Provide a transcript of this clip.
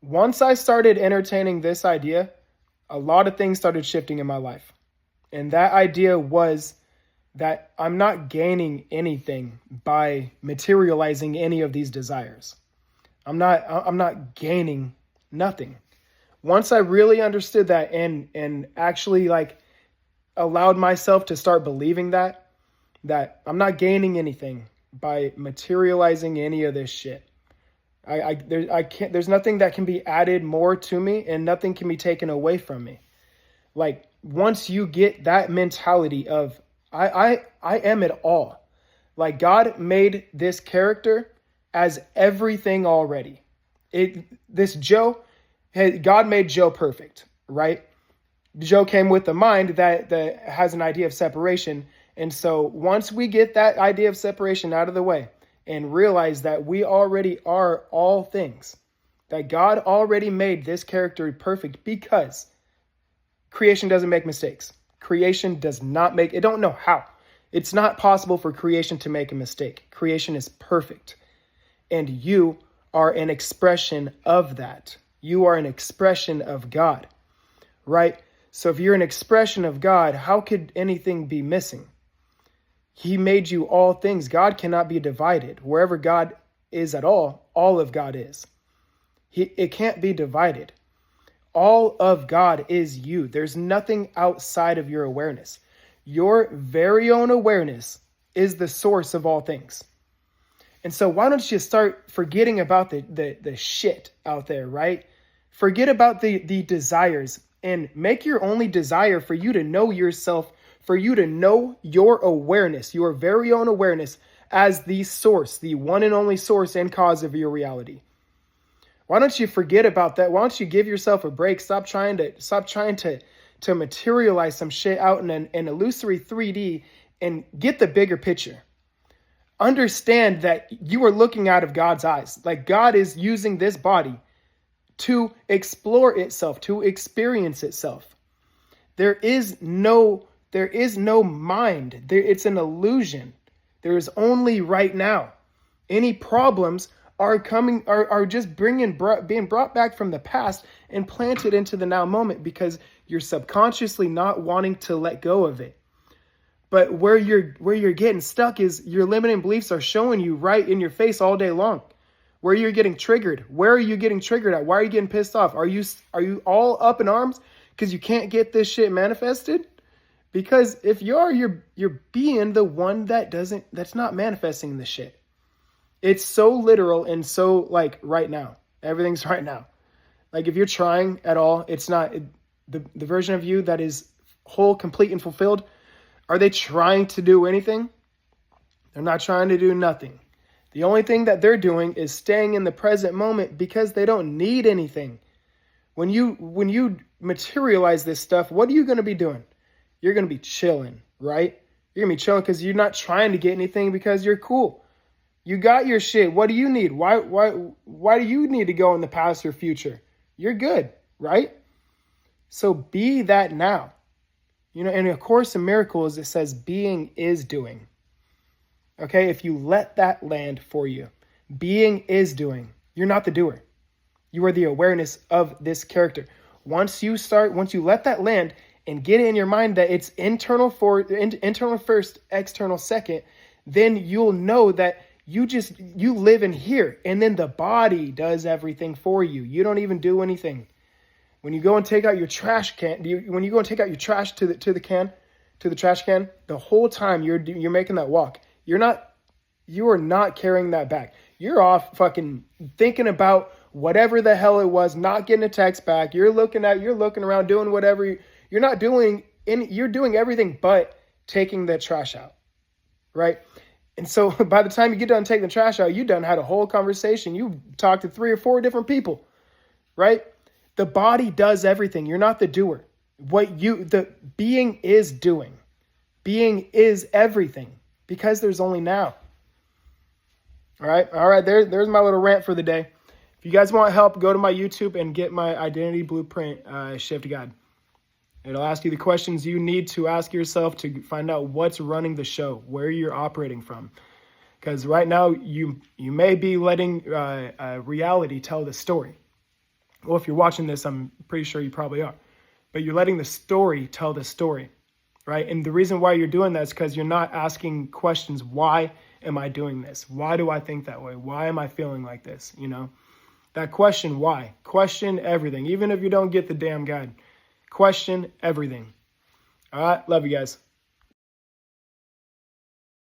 Once I started entertaining this idea, a lot of things started shifting in my life. And that idea was that I'm not gaining anything by materializing any of these desires. I'm not gaining nothing. Once I really understood that and actually like allowed myself to start believing that I'm not gaining anything by materializing any of this shit. I can't, there's nothing that can be added more to me and nothing can be taken away from me. Like once you get that mentality of I am it all. Like God made this character as everything already. God made Joe perfect, right? Joe came with a mind that has an idea of separation. And so once we get that idea of separation out of the way and realize that we already are all things, that God already made this character perfect because creation doesn't make mistakes. Creation does not make, it don't know how. It's not possible for creation to make a mistake. Creation is perfect. And you are an expression of that. You are an expression of God, right? So if you're an expression of God, how could anything be missing? He made you all things. God cannot be divided. Wherever God is at all of God is. It can't be divided. All of God is you. There's nothing outside of your awareness. Your very own awareness is the source of all things. And so why don't you start forgetting about the shit out there, right? Forget about the desires and make your only desire for you to know yourself, for you to know your awareness, your very own awareness as the source, the one and only source and cause of your reality. Why don't you forget about that? Why don't you give yourself a break? Stop trying to materialize some shit out in an illusory 3D and get the bigger picture. Understand that you are looking out of God's eyes. Like God is using this body to explore itself, to experience itself. There is no mind. It's an illusion. There is only right now. Any problems are just being brought back from the past and planted into the now moment because you're subconsciously not wanting to let go of it. But where you're getting stuck is your limiting beliefs are showing you right in your face all day long. Where you're getting triggered. Where are you getting triggered at? Why are you getting pissed off? Are you all up in arms because you can't get this shit manifested? Because if you are, you're being the one that's not manifesting the shit. It's so literal and so like right now. Everything's right now. Like if you're trying at all, it's not the version of you that is whole, complete, and fulfilled. Are they trying to do anything? They're not trying to do nothing. The only thing that they're doing is staying in the present moment because they don't need anything. When you materialize this stuff, what are you going to be doing? You're going to be chilling, right? You're going to be chilling because you're not trying to get anything because you're cool. You got your shit. What do you need? Why do you need to go in the past or future? You're good, right? So be that now. You know, in A Course in Miracles, it says being is doing. Okay, if you let that land for you, being is doing. You're not the doer. You are the awareness of this character. Once you let that land and get it in your mind that it's internal first, external second, then you'll know that you live in here, and then the body does everything for you. You don't even do anything. When you go and take out your trash can, when you go and take out your trash to the trash can, the whole time you're making that walk, you are not carrying that back. You're off fucking thinking about whatever the hell it was, not getting a text back. You're looking around doing whatever you're not doing. You're doing everything but taking the trash out, right? And so by the time you get done taking the trash out, you done had a whole conversation. You talked to 3 or 4 different people, right? The body does everything. You're not the doer. The being is doing. Being is everything because there's only now. All right. There's my little rant for the day. If you guys want help, go to my YouTube and get my identity blueprint, Shift Guide. It'll ask you the questions you need to ask yourself to find out what's running the show, where you're operating from. Because right now you may be letting reality tell the story. Well, if you're watching this, I'm pretty sure you probably are. But you're letting the story tell the story, right? And the reason why you're doing that is because you're not asking questions. Why am I doing this? Why do I think that way? Why am I feeling like this? You know, that question, why? Question everything. Even if you don't get the damn guide, question everything. All right. Love you guys.